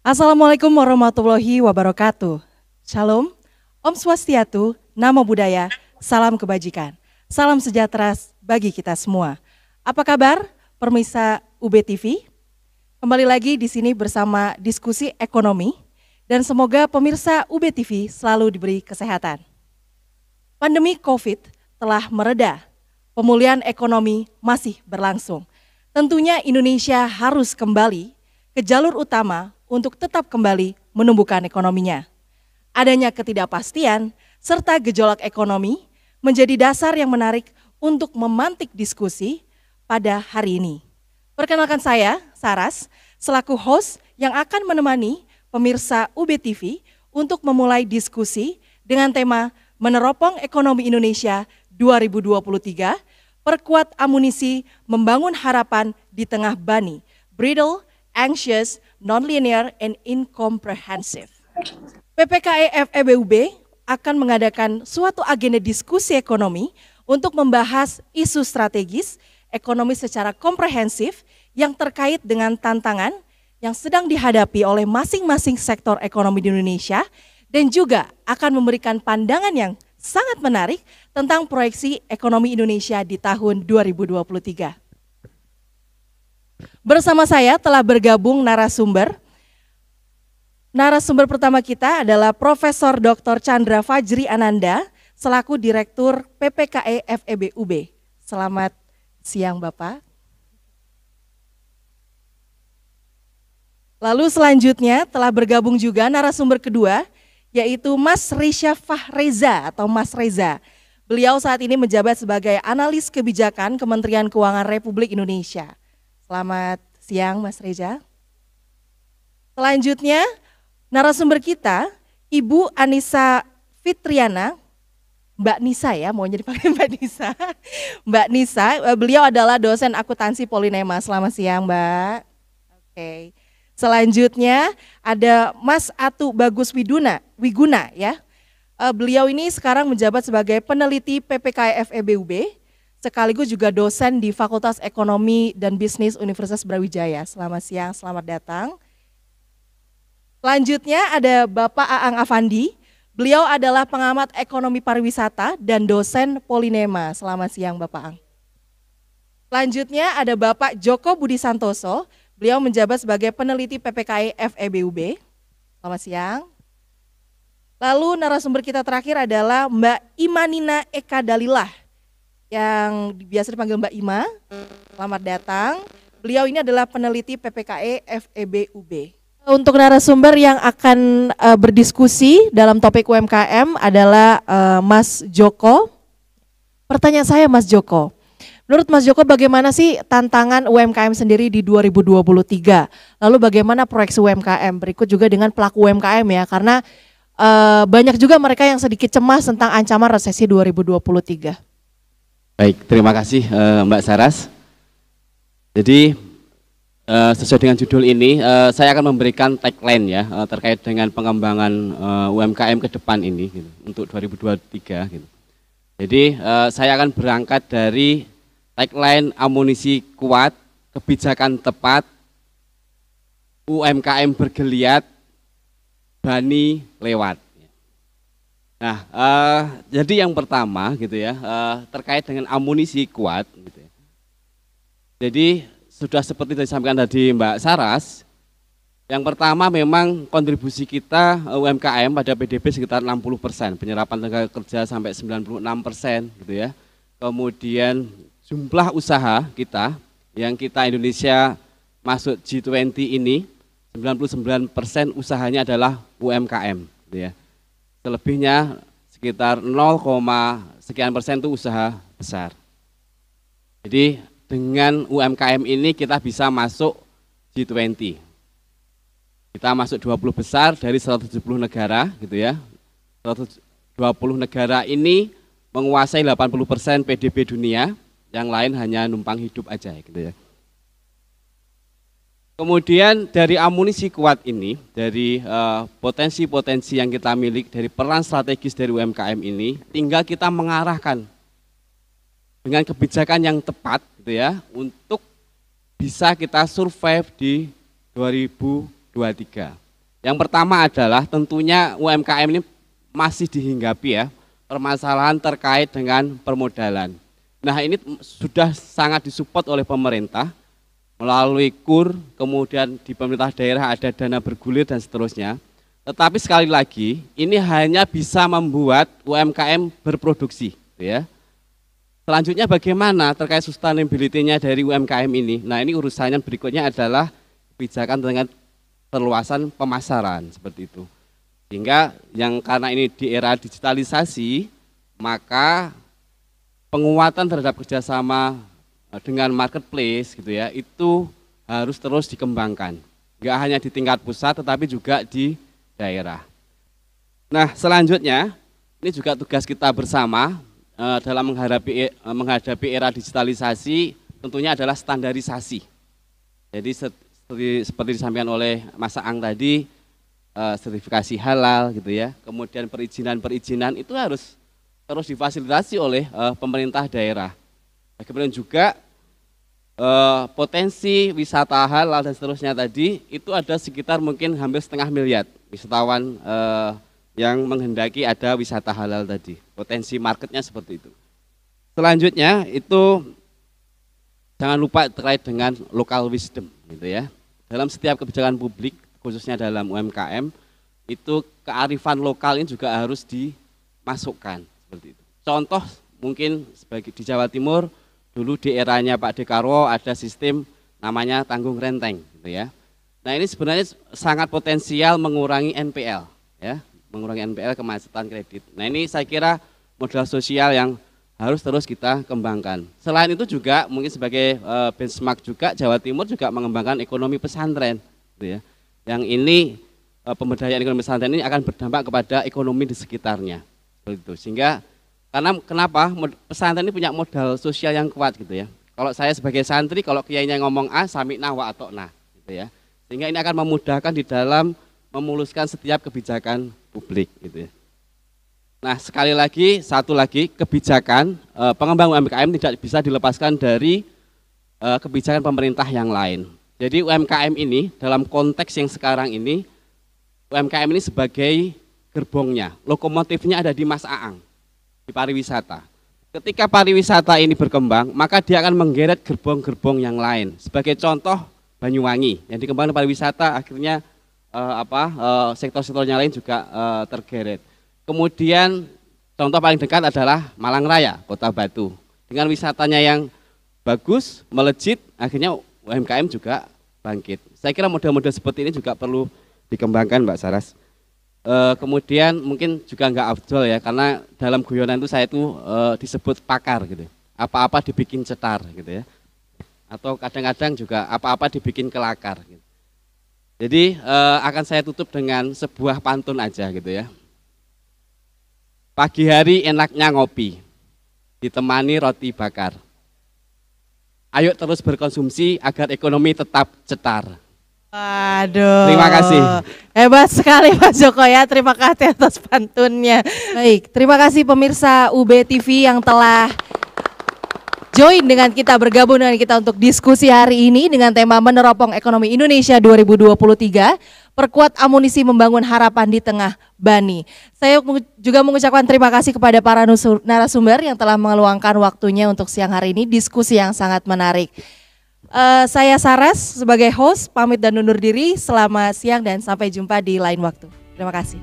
Assalamualaikum warahmatullahi wabarakatuh. Shalom, Om Swastiatu, Namo Buddhaya, salam kebajikan, salam sejahtera bagi kita semua. Apa kabar, pemirsa UB TV? Kembali lagi di sini bersama diskusi ekonomi dan semoga pemirsa UB TV selalu diberi kesehatan. Pandemi COVID telah mereda, pemulihan ekonomi masih berlangsung. Tentunya Indonesia harus kembali ke jalur utama untuk tetap kembali menumbuhkan ekonominya. Adanya ketidakpastian serta gejolak ekonomi menjadi dasar yang menarik untuk memantik diskusi pada hari ini. Perkenalkan saya, Saras, selaku host yang akan menemani pemirsa UB TV untuk memulai diskusi dengan tema Meneropong Ekonomi Indonesia 2023, Perkuat Amunisi Membangun Harapan di Tengah Bani, Brittle, Anxious, Non-Linear, and Incomprehensive. PPKE FEBUB akan mengadakan suatu agenda diskusi ekonomi untuk membahas isu strategis ekonomi secara komprehensif yang terkait dengan tantangan yang sedang dihadapi oleh masing-masing sektor ekonomi di Indonesia dan juga akan memberikan pandangan yang sangat menarik tentang proyeksi ekonomi Indonesia di tahun 2023. Bersama saya telah bergabung narasumber. Narasumber pertama kita adalah Profesor Dr. Chandra Fajri Ananda selaku Direktur PPKE FEBUB. Selamat siang Bapak. Lalu selanjutnya telah bergabung juga narasumber kedua yaitu Mas Risha Fahreza atau Mas Reza. Beliau saat ini menjabat sebagai analis kebijakan Kementerian Keuangan Republik Indonesia. Selamat siang Mas Reza. Selanjutnya narasumber kita Ibu Anissa Fitriana, Mbak Nisa ya, maunya dipanggil Mbak Nisa. Mbak Nisa, beliau adalah dosen akuntansi Polinema. Selamat siang Mbak. Oke. Selanjutnya ada Mas Atu Bagus Wiguna ya. Beliau ini sekarang menjabat sebagai peneliti PPKE FEBUB. Sekaligus juga dosen di Fakultas Ekonomi dan Bisnis Universitas Brawijaya. Selamat siang, selamat datang. Selanjutnya ada Bapak Aang Afandi. Beliau adalah pengamat ekonomi pariwisata dan dosen Polinema. Selamat siang Bapak Aang. Selanjutnya ada Bapak Joko Budi Santoso. Beliau menjabat sebagai peneliti PPKE FEBUB. Selamat siang. Lalu narasumber kita terakhir adalah Mbak Imanina Eka Dalilah, yang biasa dipanggil Mbak Ima. Selamat datang. Beliau ini adalah peneliti PPKE FEBUB. Untuk narasumber yang akan berdiskusi dalam topik UMKM adalah Mas Joko. Pertanyaan saya Mas Joko, menurut Mas Joko bagaimana sih tantangan UMKM sendiri di 2023? Lalu bagaimana proyeksi UMKM? Berikut juga dengan pelaku UMKM ya, karena banyak juga mereka yang sedikit cemas tentang ancaman resesi 2023. Baik, terima kasih Mbak Saras. Jadi sesuai dengan judul ini, saya akan memberikan tagline ya terkait dengan pengembangan UMKM ke depan ini gitu, untuk 2023. Gitu. Jadi saya akan berangkat dari tagline amunisi kuat, kebijakan tepat, UMKM bergeliat, Bani lewat. Nah, jadi yang pertama gitu ya, terkait dengan amunisi kuat. Gitu ya. Jadi sudah seperti disampaikan tadi Mbak Saras, yang pertama memang kontribusi kita UMKM pada PDB sekitar 60%, penyerapan tenaga kerja sampai 96% gitu ya. Kemudian jumlah usaha kita, yang kita Indonesia masuk G20 ini, 99% usahanya adalah UMKM gitu ya. Selebihnya sekitar 0, sekian persen itu usaha besar. Jadi dengan UMKM ini kita bisa masuk G20. Kita masuk 20 besar dari 170 negara gitu ya. 120 negara ini menguasai 80% PDB dunia, yang lain hanya numpang hidup aja gitu ya. Kemudian dari amunisi kuat ini, dari potensi-potensi yang kita miliki, dari peran strategis dari UMKM ini, tinggal kita mengarahkan dengan kebijakan yang tepat gitu ya, untuk bisa kita survive di 2023. Yang pertama adalah tentunya UMKM ini masih dihinggapi ya permasalahan terkait dengan permodalan. Nah ini sudah sangat disupport oleh pemerintah melalui KUR, kemudian di pemerintah daerah ada dana bergulir dan seterusnya. Tetapi sekali lagi ini hanya bisa membuat UMKM berproduksi, ya. Selanjutnya bagaimana terkait sustainability-nya dari UMKM ini? Nah ini urusannya berikutnya adalah kebijakan dengan perluasan pemasaran seperti itu. Sehingga yang karena ini di era digitalisasi, maka penguatan terhadap kerjasama dengan marketplace gitu ya, itu harus terus dikembangkan. Enggak hanya di tingkat pusat tetapi juga di daerah. Nah selanjutnya ini juga tugas kita bersama dalam menghadapi era digitalisasi tentunya adalah standarisasi. Jadi seperti disampaikan oleh Mas Aang tadi, sertifikasi halal gitu ya, kemudian perizinan itu harus terus difasilitasi oleh pemerintah daerah. Kemudian juga potensi wisata halal dan seterusnya tadi itu ada sekitar mungkin hampir 0,5 miliar wisatawan yang menghendaki ada wisata halal tadi. Potensi marketnya seperti itu. Selanjutnya itu jangan lupa terkait dengan local wisdom gitu ya. Dalam setiap kebijakan publik khususnya dalam UMKM itu kearifan lokal ini juga harus dimasukkan seperti itu. Contoh mungkin sebagai di Jawa Timur dulu di eranya Pak Dekarwo ada sistem namanya tanggung renteng gitu ya. Nah ini sebenarnya sangat potensial mengurangi NPL ya, mengurangi NPL kemacetan kredit. Nah ini saya kira modal sosial yang harus terus kita kembangkan. Selain itu juga mungkin sebagai benchmark juga Jawa Timur juga mengembangkan ekonomi pesantren gitu ya. Yang ini pemberdayaan ekonomi pesantren ini akan berdampak kepada ekonomi di sekitarnya seperti itu. Sehingga karena kenapa pesantren ini punya modal sosial yang kuat gitu ya. Kalau saya sebagai santri kalau kiainya ngomong A sami'na wa atokna gitu ya. Sehingga ini akan memudahkan di dalam memuluskan setiap kebijakan publik gitu ya. Nah sekali lagi, satu lagi kebijakan pengembang UMKM tidak bisa dilepaskan dari kebijakan pemerintah yang lain. Jadi UMKM ini dalam konteks yang sekarang ini, UMKM ini sebagai gerbongnya, lokomotifnya ada di Mas Aang, di pariwisata. Ketika pariwisata ini berkembang, maka dia akan menggeret gerbong-gerbong yang lain. Sebagai contoh Banyuwangi, yang dikembangkan pariwisata akhirnya sektor-sektor yang lain juga tergeret. Kemudian contoh paling dekat adalah Malang Raya, Kota Batu. Dengan wisatanya yang bagus, melejit, akhirnya UMKM juga bangkit. Saya kira model-model seperti ini juga perlu dikembangkan Mbak Saras. Kemudian mungkin juga enggak afdol ya, karena dalam guyonan itu saya itu disebut pakar gitu. Apa-apa dibikin cetar gitu ya. Atau kadang-kadang juga apa-apa dibikin kelakar gitu. Jadi akan saya tutup dengan sebuah pantun aja gitu ya. Pagi hari enaknya ngopi, ditemani roti bakar. Ayo terus berkonsumsi agar ekonomi tetap cetar. Waduh. Terima kasih. Hebat sekali Mas Joko ya, terima kasih atas pantunnya. Baik, terima kasih pemirsa UB TV yang telah join dengan kita, bergabung dengan kita untuk diskusi hari ini dengan tema Meneropong Ekonomi Indonesia 2023, perkuat amunisi membangun harapan di tengah Bani. Saya juga mengucapkan terima kasih kepada para narasumber yang telah meluangkan waktunya untuk siang hari ini, diskusi yang sangat menarik. Saya Saras sebagai host, pamit dan undur diri, selamat siang dan sampai jumpa di lain waktu. Terima kasih.